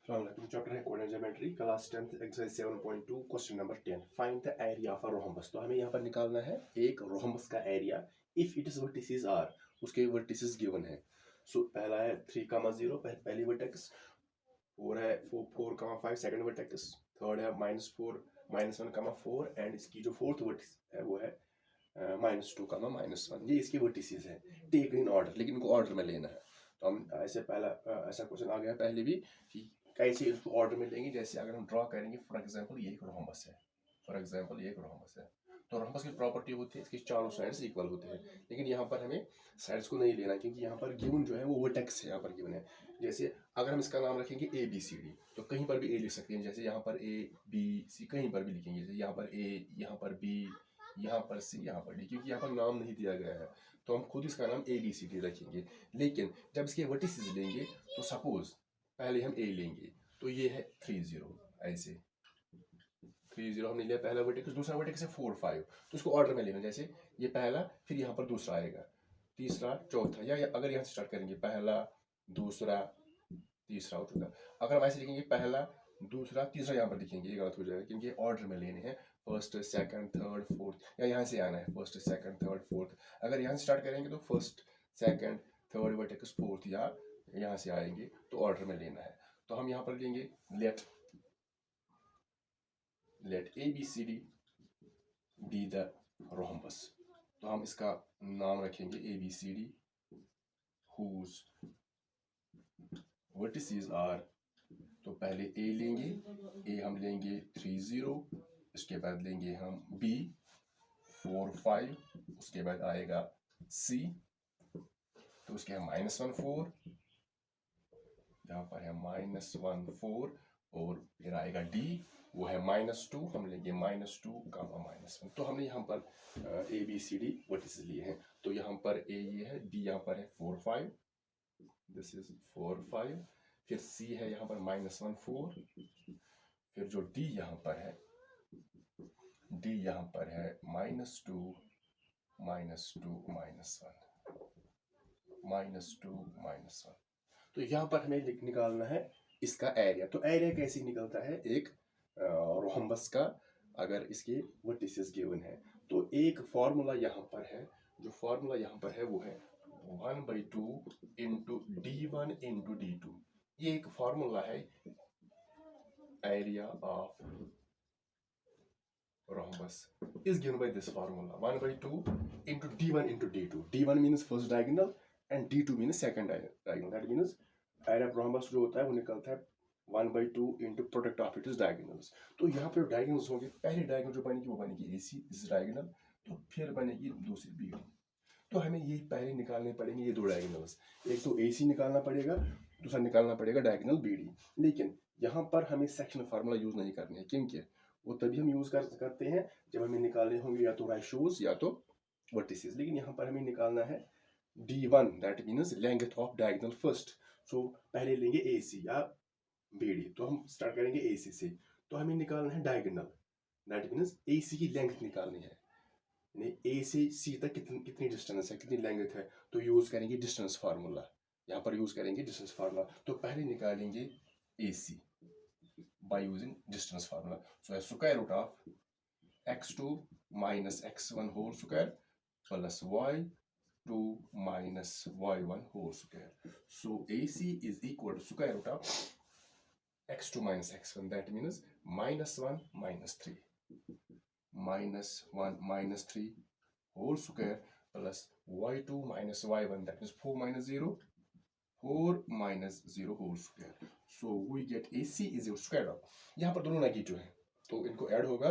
Chapter है coordinate geometry class 10th exercise 7.2 question number 10 find the area of a rhombus. तो हमें यहाँ पर निकालना है एक रोम्बस का area if it is vertices are, उसके वर्टिसेस गिवन है। सो पहला है 3,0 पहली वर्टेक्स, 4 है 4,5 सेकंड वर्टेक्स, थर्ड है -4 -1,4 एंड इसकी जो फोर्थ वर्टिस है वो है -2, -1। ये इसके वर्टिसेस है। टेक इन ऑर्डर, लेकिन इनको ऑर्डर में लेना है। तो हम ऐसे पहला ऐसा क्वेश्चन आ गया पहले भी कि कैसे इसको ऑर्डर में लेंगे। जैसे अगर हम ड्रॉ करेंगे, फॉर एग्जांपल ये एक रोम्बस है, तो रोम्बस की प्रॉपर्टी होती है इसके चारों साइड्स इक्वल होते हैं। लेकिन यहाँ पर हमें साइड्स को नहीं लेना, क्योंकि यहाँ पर गिवन जो है वो वर्टेक्स है, यहाँ पर गिवन है। जैसे अगर हम इसका नाम रखेंगे ABCD, तो कहीं पर भी ए लिख सकते हैं। जैसे यहाँ पर ABC कहीं पर भी लिखेंगे, जैसे यहाँ पर A, यहाँ पर B, यहाँ पर C, यहाँ पर D, क्योंकि यहाँ पर नाम नहीं दिया गया है तो हम खुद इसका नाम ABCD रखेंगे। लेकिन जब इसके वर्टिसेस लेंगे तो सपोज पहले हम A लेंगे, तो ये है 3,0, ऐसे 3,0 हमने लिया पहला वर्टेक्स। दूसरा वर्टेक्स है 4,5, तो उसको ऑर्डर में लेना। जैसे ये पहला, फिर यहाँ पर दूसरा आएगा, तीसरा, चौथा, या अगर यहाँ से स्टार्ट करेंगे पहला, दूसरा, तीसरा और चौथा। अगर हम ऐसे लिखेंगे पहला, दूसरा, तीसरा, यहाँ पर लिखेंगे ये गलत हो जाएगा, क्योंकि ऑर्डर में लेने हैं, फर्स्ट, सेकंड, थर्ड, फोर्थ, या यहाँ से आना है फर्स्ट, सेकंड, थर्ड, फोर्थ। अगर यहाँ से स्टार्ट करेंगे तो first, second, third vertex, fourth, या यहाँ से आएंगे तो ऑर्डर में लेना है। तो हम यहाँ पर लेंगे let ABCD be the rhombus। तो हम इसका नाम रखेंगे ABCD whose vertices are, तो पहले A लेंगे, A हम लेंगे 3,0, इसके बाद लेंगे हम B 4,5, उसके बाद आएगा C, तो उसके हम -1,4, यहाँ पर है -1,4, और फिर आएगा D, वो है -2, हम लेंगे -2, -1। तो हमने यहाँ पर ABCD वर्टिसेस लिए हैं। तो यहाँ पर A ये है, D यहाँ पर है 4,5, दिस इज 4,5, फिर C है यहाँ पर -1,4, फिर जो D यहाँ पर है, D यहाँ पर है -2, -2, -1, -2, -1। तो यहाँ पर हमें निकालना है इसका एरिया। तो एरिया कैसे निकलता है एक रोम्बस का, अगर इसके वर्टिसेस गिवन है। तो एक फॉर्मूला यहाँ पर है, जो फॉर्मूला यहाँ पर है वो है 1/2 इंटू D1 इंटू D2। ये एक फॉर्मूला है area of rhombus is given by this formula 1/2 into D1 into D2. D1 means first diagonal and D2 means second diagonal. That means area of rhombus जो होता है वो निकलता है 1/2 into product of its diagonals। तो यहाँ पे diagonals होंगे, पहली डायगोनल जो बनेगी वो बनेगी AC इस डायगोनल, तो फिर बनेगी दूसरी BD। तो हमें ये पहले निकालने पड़ेंगे ये दो डायगोनल्स, एक तो AC निकालना पड़ेगा, दूसरा निकालना पड़ेगा डायगोनल BD। लेकिन यहाँ पर हमें सेक्शन फार्मूला यूज नहीं करनी है, क्योंकि वो तभी हम यूज करते हैं जब हमें निकालने होंगे या तो रेशियोज या तो वर्टिसेस। लेकिन यहाँ पर हमें निकालना है D1, that means length of diagonal first. So पहले लेंगे AC या BD, तो हम स्टार्ट करेंगे AC से। तो हमें निकालना है डायगोनल, दैट मीन्स AC की लेंथ निकालनी है, A से C तक कितनी डिस्टेंस है, कितनी लेंथ है। तो यूज करेंगे डिस्टेंस फार्मूला, यहाँ पर यूज करेंगे डिस्टेंस फार्मूला। तो पहले निकालेंगे AC by using distance formula. So as square root of x2 minus x1 whole square plus y2 minus y1 whole square. So AC is equal to square root of x2 minus x1, that means -1 -3, -1 -3 whole square plus y2 minus y1, that means 4 minus 0, 4 minus 0 whole square. So we get AC is your square of, यहाँ पर दोनों negative है तो इनको add होगा,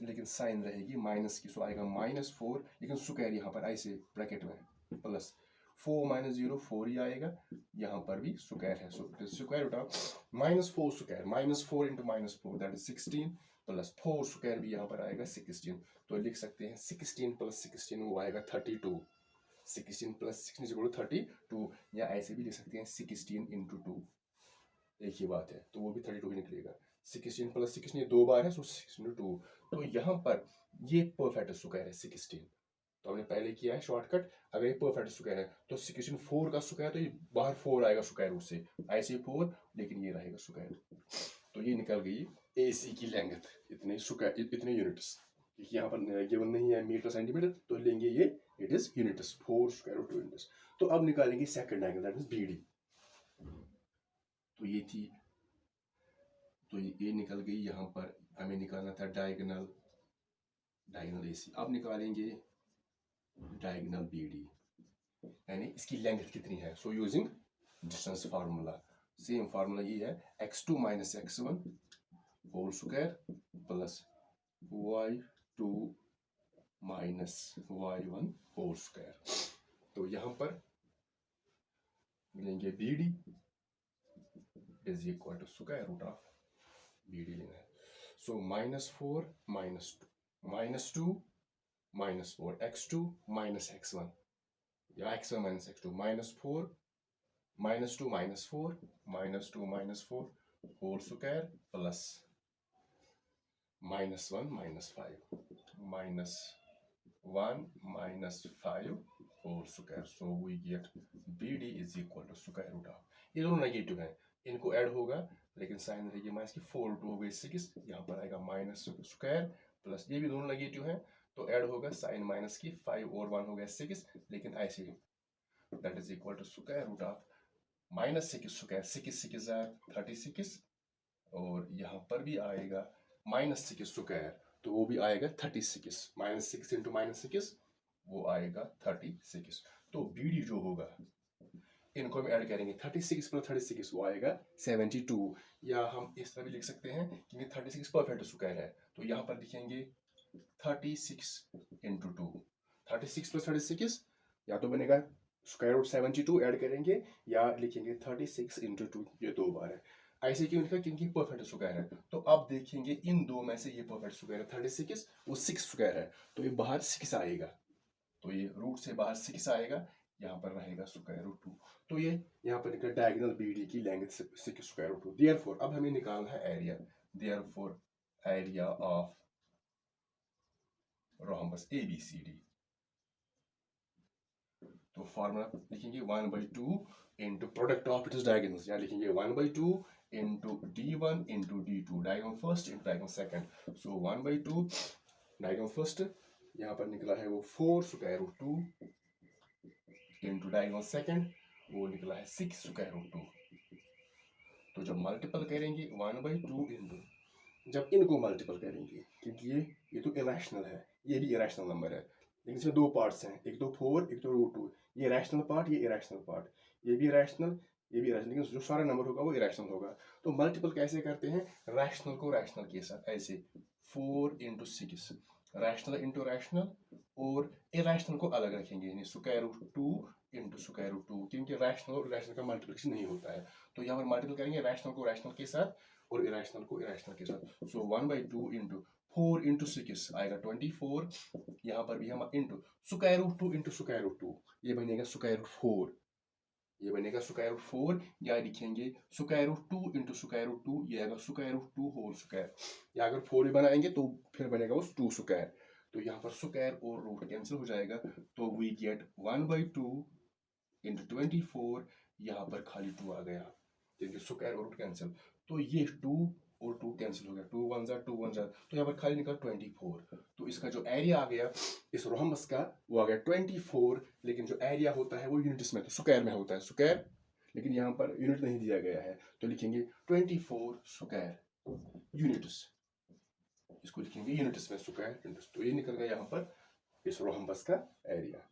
लेकिन sign रहेगी minus की, सो आएगा -4, लेकिन स्क्वायर यहाँ पर ऐसे ब्रैकेट में प्लस 4 minus 0 4 ही आएगा, यहाँ पर भी स्क्वायर है। So square root of -4 square, -4 into -4 that is 16, plus 4 square भी यहाँ पर आएगा 16। तो लिख सकते हैं 16 + 16 वो आएगा 32। 16 + 16 इक्वल टू 32, या ऐसे भी लिख सकते हैं 16 × 2, एक ही बात है, तो वो भी 32 ही निकलेगा। 16 + 16 ये दो बार है, सो 16 × 2। तो यहाँ पर ये परफेक्ट स्क्वायर है 16, तो हमने पहले किया है शॉर्टकट। अगर ये परफेक्ट स्क्वायर है तो 64 का स्क्वायर, तो ये बाहर 4 आएगा स्क्वायर रूट से, ऐसे 4, लेकिन ये रहेगा स्क्वायर। तो ये निकल गई AC की लेंथ, इतने स्क्वायर, इतने यूनिट्स। यहाँ पर गिवन नहीं है मीटर सेंटीमीटर, तो लेंगे ये it is units, 4 square root 2 units. तो अब निकालेंगे second angle, that is BD। तो ये थी, तो ये निकल गई। यहाँ पर हमें निकालना था डायगोनल AC। अब निकालेंगे डायगोनल BD, यानी इसकी लेंथ कितनी है। So using distance formula, same formula ये है, x2 minus x1 whole square plus y2 minus y1 whole square. तो यहाँ पर लेंगे BD is equal to square root of BD लेना है। सो -4 -2 -4 x2 माइनस x1 या x1 minus x2 -4 -2 -4 -2 -4 whole square plus -1 -5 -1 -5 whole square. So we get BD is equal to square root of, ये दोनों negative हैं, इनको ऐड होगा लेकिन sign रहेगी माइनस की, 4 2 हो गई 6, यहाँ पर आएगा माइनस स्क्वायर प्लस, ये भी दोनों नेगेटिव हैं तो ऐड होगा साइन माइनस की, 5 और 1 हो गया 6, लेकिन ऐसे that is equal to square root of -6 square, 6 6 36, और यहाँ पर भी आएगा -6 स्क्वायर, तो वो भी आएगा 36, -6 इंटू -6 वो आएगा 36। तो BD जो होगा, इनको हम ऐड करेंगे, 36 प्लस 36 वो आएगा 72, या हम इस तरह भी लिख सकते हैं क्योंकि 36 परफेक्ट स्क्वायर है, तो यहाँ पर लिखेंगे 36 इंटू 2, 36 प्लस 36 या तो बनेगा स्क्वायर रूट 72 ऐड करेंगे, या लिखेंगे 36 इंटू 2, ये 2 बार है। ऐसे क्यों लिखा, क्योंकि परफेक्ट स्क्वायर है। तो अब देखेंगे इन दो में से ये परफेक्ट स्क्वायर है 36, वो 6 स्क्वायर है, तो ये बाहर 6 आएगा, तो ये रूट से बाहर 6 आएगा, यहाँ पर रहेगा स्क्वायर रूट 2। तो ये यहाँ पर निकला डायगोनल BD की लेंथ 6 स्क्वायर रूट 2। देयरफॉर अब हमें निकालना है area, therefore area of rhombus ABCD। तो फॉर्मूला लिखेंगे 1/2 into product of its diagonals, या लिखेंगे 1/2 into D1 into D2, diagonal first into diagonal second. So 1/2 diagonal first, यहाँ पर निकला है वो 4 square root 2 into diagonal second, वो निकला है 6 स्क्वायर रूट 2। तो जब मल्टीपल करेंगे 1/2 इंटू, जब इनको मल्टीपल करेंगे, क्योंकि ये तो इरेशनल है, ये भी इरेशनल नंबर है, लेकिन इसमें दो पार्ट्स हैं, एक तो 4 एक तो रूट 2, ये रैशनल पार्ट ये इरेशनल पार्ट, ये भी रैशनल ये भी रैशनल, लेकिन जो सारा नंबर होगा वो इरेशनल होगा। तो मल्टीपल कैसे करते हैं, रैशनल को रैशनल के साथ, ऐसे 4 इंटू 6, रैशनल इंटू रैशनल, और इरेशनल को अलग रखेंगे, यानी square root 2 into square root 2, क्योंकि रैशनल और इरेशनल का मल्टीप्लिकेशन नहीं होता है। तो यहाँ पर मल्टीपल करेंगे रैशनल को रैशनल के साथ और इरेशनल को इरेशनल के साथ। सो 1/2 इंटू 4 इंटू 6 आएगा 24, यहाँ पर भी हम into square root 2 into square root 2, ये बनेगा स्क्वायर रूट 4, ये बनेगा स्क्वायर रूट 4, या लिखेंगे square root 2 into square root 2, ये आएगा स्क्वायर रूट 2 होल स्क्वायर, या अगर 4 भी बनाएंगे तो फिर बनेगा वो 2 स्क्वायर। तो यहाँ पर स्क्वायर और रूट कैंसिल हो जाएगा, तो वी गेट 1/2 इंटू 24, यहाँ पर खाली 2 आ गया क्योंकि स्क्वायर और रूट कैंसिल, तो ये 2 और 2 कैंसिल हो गया, 2 1 जा 2 1 जा, तो यहाँ पर खाली निकला 24। तो इसका जो एरिया आ गया इस रोम्बस का वो आ गया 24, लेकिन जो एरिया होता है वो यूनिट्स में, तो स्क्वायर में होता है स्क्वायर, लेकिन यहाँ पर यूनिट नहीं दिया गया है, तो लिखेंगे 24 स्क्वायर यूनिट्स, इसको लिखेंगे यूनिट्स में स्क्वायर यूनिट्स। तो ये निकल गया यहाँ पर इस रोम्बस का एरिया।